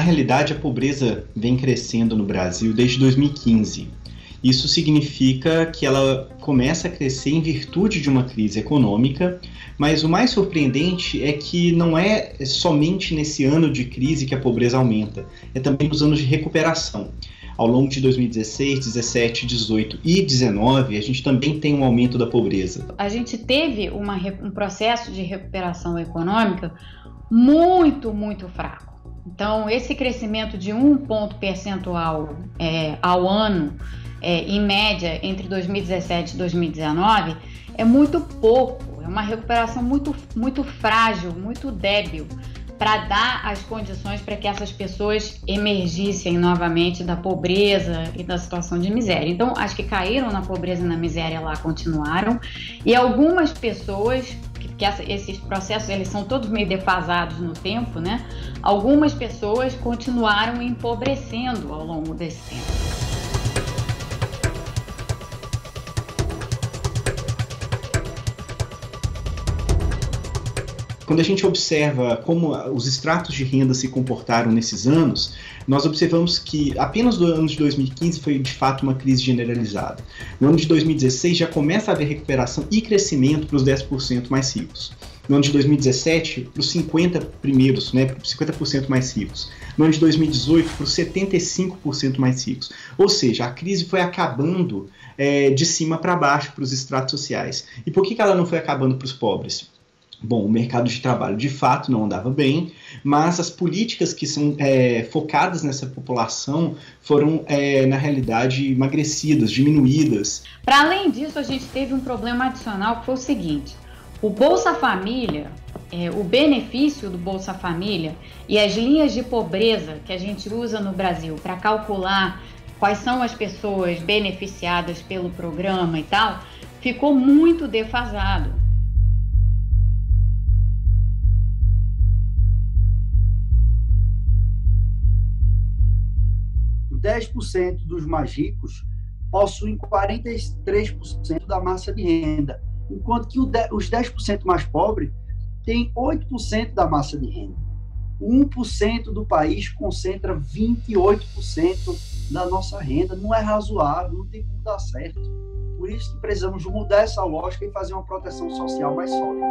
realidade, a pobreza vem crescendo no Brasil desde 2015. Isso significa que ela começa a crescer em virtude de uma crise econômica, mas o mais surpreendente é que não é somente nesse ano de crise que a pobreza aumenta, é também nos anos de recuperação. Ao longo de 2016, 17, 18 e 19, a gente também tem um aumento da pobreza. A gente teve um processo de recuperação econômica muito fraco. Então, esse crescimento de 1 ponto percentual ao ano, em média, entre 2017 e 2019, é muito pouco. É uma recuperação muito frágil, muito débil, para dar as condições para que essas pessoas emergissem novamente da pobreza e da situação de miséria. Então, as que caíram na pobreza e na miséria lá continuaram, e algumas pessoas, que esses processos eles são todos meio defasados no tempo, né? Algumas pessoas continuaram empobrecendo ao longo desse tempo. Quando a gente observa como os estratos de renda se comportaram nesses anos, nós observamos que apenas no ano de 2015 foi de fato uma crise generalizada. No ano de 2016 já começa a haver recuperação e crescimento para os 10% mais ricos. No ano de 2017, para os 50 primeiros, para os 50% mais ricos. No ano de 2018, para os 75% mais ricos. Ou seja, a crise foi acabando de cima para baixo para os estratos sociais. E por que ela não foi acabando para os pobres? Bom, o mercado de trabalho de fato não andava bem, mas as políticas que são focadas nessa população foram, na realidade, emagrecidas, diminuídas. Para além disso, a gente teve um problema adicional que foi o seguinte: o Bolsa Família, o benefício do Bolsa Família e as linhas de pobreza que a gente usa no Brasil para calcular quais são as pessoas beneficiadas pelo programa e tal, ficou muito defasado. 10% dos mais ricos possuem 43% da massa de renda, enquanto que os 10% mais pobres têm 8% da massa de renda. 1% do país concentra 28% da nossa renda. Não é razoável, não tem como dar certo. Por isso que precisamos mudar essa lógica e fazer uma proteção social mais sólida.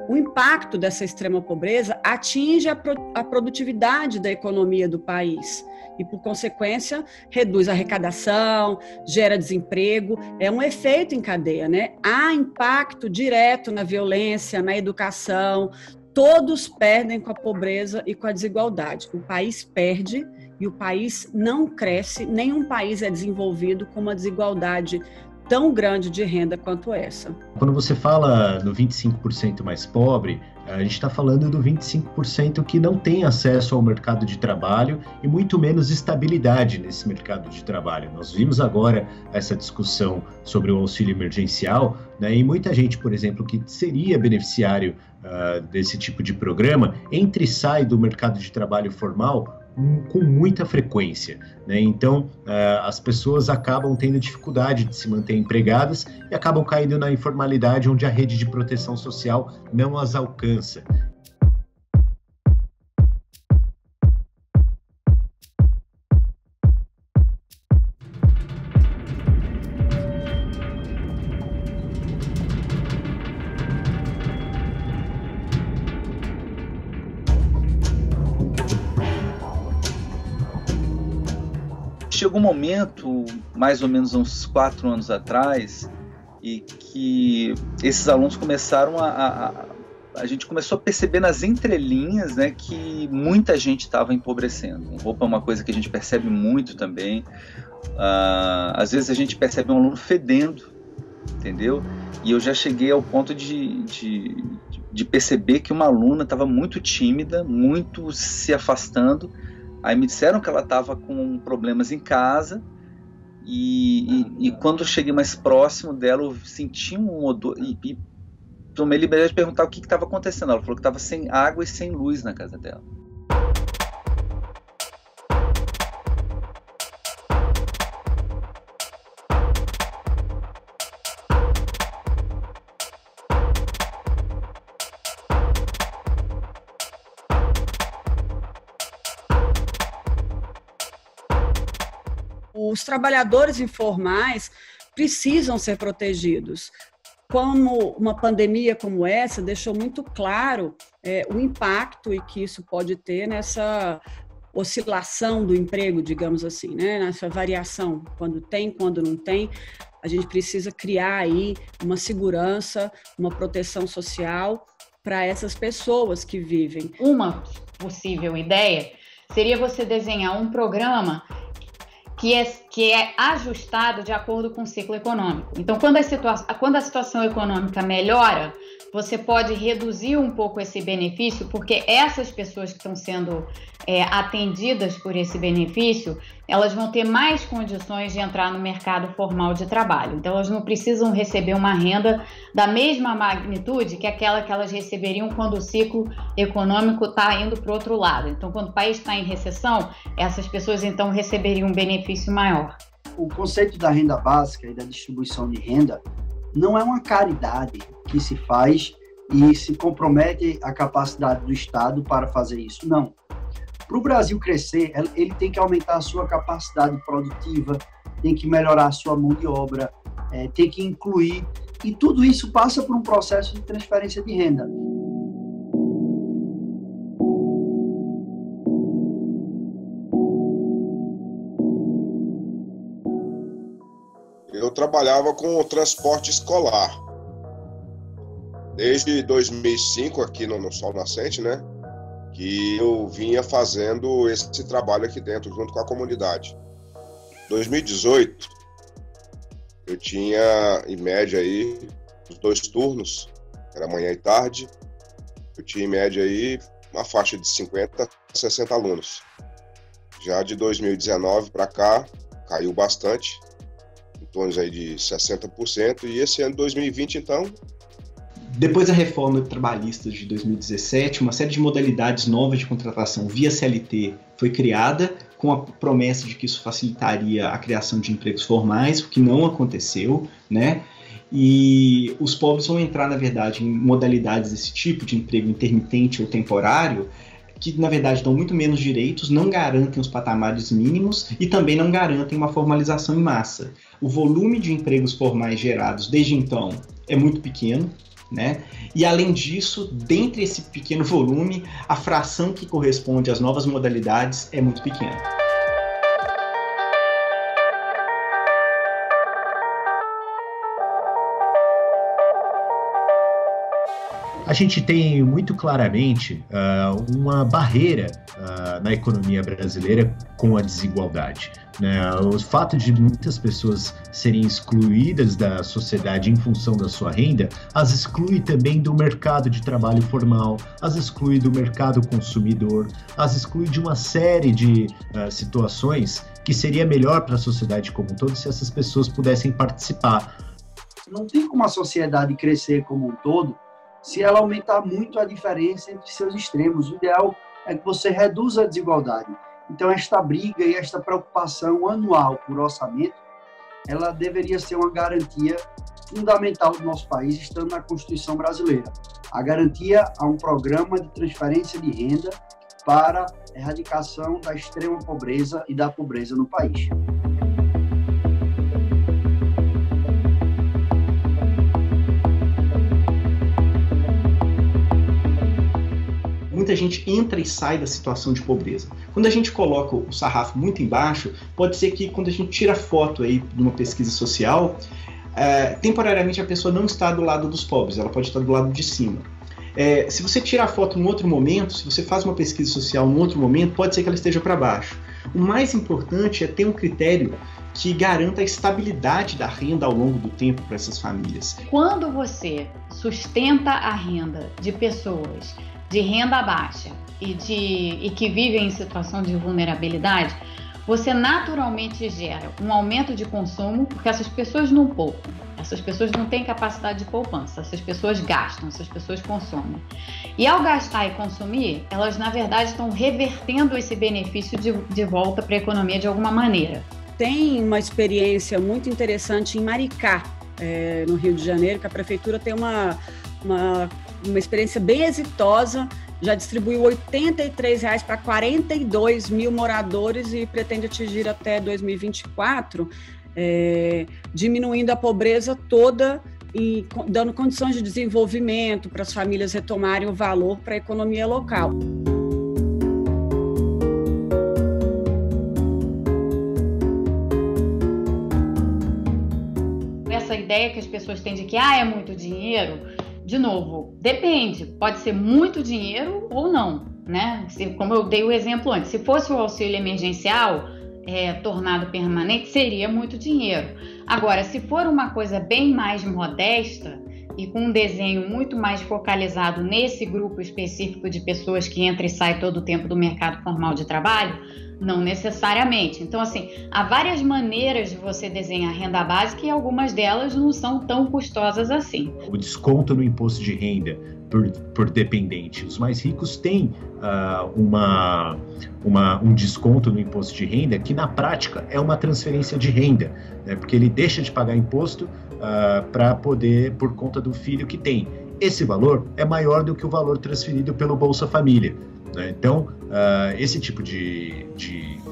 O impacto dessa extrema pobreza atinge a produtividade da economia do país e, por consequência, reduz a arrecadação, gera desemprego, é um efeito em cadeia, né? Há impacto direto na violência, na educação, todos perdem com a pobreza e com a desigualdade. O país perde e o país não cresce, nenhum país é desenvolvido com uma desigualdade tão grande de renda quanto essa. Quando você fala no 25% mais pobre, a gente está falando do 25% que não tem acesso ao mercado de trabalho e muito menos estabilidade nesse mercado de trabalho. Nós vimos agora essa discussão sobre o auxílio emergencial, né, e muita gente, por exemplo, que seria beneficiário desse tipo de programa, entra e sai do mercado de trabalho formal com muita frequência, né? Então, as pessoas acabam tendo dificuldade de se manter empregadas e acabam caindo na informalidade, onde a rede de proteção social não as alcança. Chegou um momento, mais ou menos uns 4 anos atrás, e que esses alunos começaram a gente começou a perceber nas entrelinhas, né, que muita gente estava empobrecendo. Roupa é uma coisa que a gente percebe muito também. Às vezes a gente percebe um aluno fedendo, entendeu? E eu já cheguei ao ponto de perceber que uma aluna estava muito tímida, muito se afastando. Aí me disseram que ela estava com problemas em casa e quando eu cheguei mais próximo dela, eu senti um odor e tomei liberdade de perguntar o que estava acontecendo. Ela falou que estava sem água e sem luz na casa dela. Os trabalhadores informais precisam ser protegidos. Como uma pandemia como essa deixou muito claro o impacto e que isso pode ter nessa oscilação do emprego, digamos assim, né? Nessa variação, quando tem, quando não tem, a gente precisa criar aí uma segurança, uma proteção social para essas pessoas que vivem. Uma possível ideia seria você desenhar um programa que é ajustado de acordo com o ciclo econômico. Então, quando a situação econômica melhora, você pode reduzir um pouco esse benefício, porque essas pessoas que estão sendo atendidas por esse benefício, elas vão ter mais condições de entrar no mercado formal de trabalho. Então, elas não precisam receber uma renda da mesma magnitude que aquela que elas receberiam quando o ciclo econômico está indo para o outro lado. Então, quando o país está em recessão, essas pessoas, então, receberiam um benefício maior. O conceito da renda básica e da distribuição de renda não é uma caridade que se faz e se compromete a capacidade do Estado para fazer isso. Não. Para o Brasil crescer, ele tem que aumentar a sua capacidade produtiva, tem que melhorar a sua mão de obra, tem que incluir, e tudo isso passa por um processo de transferência de renda. Eu trabalhava com o transporte escolar. Desde 2005, aqui no Sol Nascente, né? Que eu vinha fazendo esse trabalho aqui dentro, junto com a comunidade. 2018, eu tinha, em média, aí, os 2 turnos, era manhã e tarde, eu tinha, em média, aí, uma faixa de 50 a 60 alunos. Já de 2019 para cá, caiu bastante, em torno aí de 60%, e esse ano, 2020, então... Depois da reforma trabalhista de 2017, uma série de modalidades novas de contratação via CLT foi criada, com a promessa de que isso facilitaria a criação de empregos formais, o que não aconteceu, né? E os pobres vão entrar, na verdade, em modalidades desse tipo, de emprego intermitente ou temporário, que, na verdade, dão muito menos direitos, não garantem os patamares mínimos e também não garantem uma formalização em massa. O volume de empregos formais gerados desde então é muito pequeno, né? E, além disso, dentre esse pequeno volume, a fração que corresponde às novas modalidades é muito pequena. A gente tem muito claramente uma barreira na economia brasileira com a desigualdade, né? O fato de muitas pessoas serem excluídas da sociedade em função da sua renda, as exclui também do mercado de trabalho formal, as exclui do mercado consumidor, as exclui de uma série de situações que seria melhor para a sociedade como um todo se essas pessoas pudessem participar. Não tem como a sociedade crescer como um todo se ela aumentar muito a diferença entre seus extremos. O ideal é que você reduza a desigualdade. Então, esta briga e esta preocupação anual por orçamento, ela deveria ser uma garantia fundamental do nosso país, estando na Constituição brasileira. A garantia a um programa de transferência de renda para a erradicação da extrema pobreza e da pobreza no país. Muita gente entra e sai da situação de pobreza. Quando a gente coloca o sarrafo muito embaixo, pode ser que quando a gente tira foto aí de uma pesquisa social, temporariamente a pessoa não está do lado dos pobres, ela pode estar do lado de cima. Se você tira a foto em outro momento, se você faz uma pesquisa social em outro momento, pode ser que ela esteja para baixo. O mais importante é ter um critério que garanta a estabilidade da renda ao longo do tempo para essas famílias. Quando você sustenta a renda de pessoas de renda baixa e que vivem em situação de vulnerabilidade, você naturalmente gera um aumento de consumo, porque essas pessoas não poupam, essas pessoas não têm capacidade de poupança, essas pessoas gastam, essas pessoas consomem. E ao gastar e consumir, elas na verdade estão revertendo esse benefício de volta para a economia de alguma maneira. Tem uma experiência muito interessante em Maricá, no Rio de Janeiro, que a prefeitura tem uma experiência bem exitosa já distribuiu R$ 83 para 42 mil moradores e pretende atingir até 2024, diminuindo a pobreza toda e dando condições de desenvolvimento para as famílias retomarem o valor para a economia local. Essa ideia que as pessoas têm de que é muito dinheiro, de novo, depende, pode ser muito dinheiro ou não, né? Como eu dei o exemplo antes, se fosse o auxílio emergencial tornado permanente, seria muito dinheiro. Agora, se for uma coisa bem mais modesta e com um desenho muito mais focalizado nesse grupo específico de pessoas que entra e sai todo o tempo do mercado formal de trabalho, não necessariamente. Então, assim, há várias maneiras de você desenhar renda básica e algumas delas não são tão custosas assim. O desconto no imposto de renda por dependente. Os mais ricos têm um desconto no imposto de renda que, na prática, é uma transferência de renda, né? Porque ele deixa de pagar imposto para poder, por conta do filho que tem. Esse valor é maior do que o valor transferido pelo Bolsa Família, né? Então, esse tipo de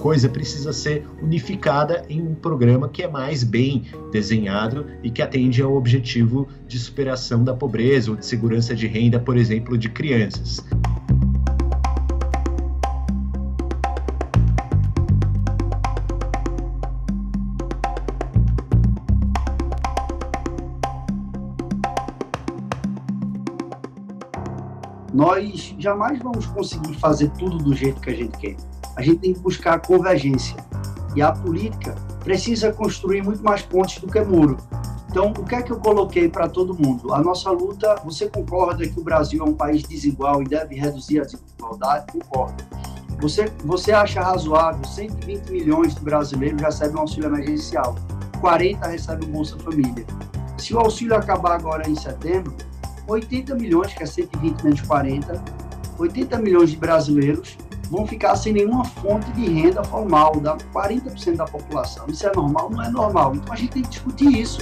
coisa precisa ser unificada em um programa que é mais bem desenhado e que atende ao objetivo de superação da pobreza ou de segurança de renda, por exemplo, de crianças. Nós jamais vamos conseguir fazer tudo do jeito que a gente quer. A gente tem que buscar convergência. E a política precisa construir muito mais pontes do que muro. Então, o que é que eu coloquei para todo mundo? A nossa luta, você concorda que o Brasil é um país desigual e deve reduzir a desigualdade? Concordo. Você acha razoável 120 milhões de brasileiros recebem um auxílio emergencial, 40 recebem o Bolsa Família. Se o auxílio acabar agora em setembro, 80 milhões, que é 120 menos 40, 80 milhões de brasileiros vão ficar sem nenhuma fonte de renda formal, dá 40% da população. Isso é normal? Não é normal. Então a gente tem que discutir isso.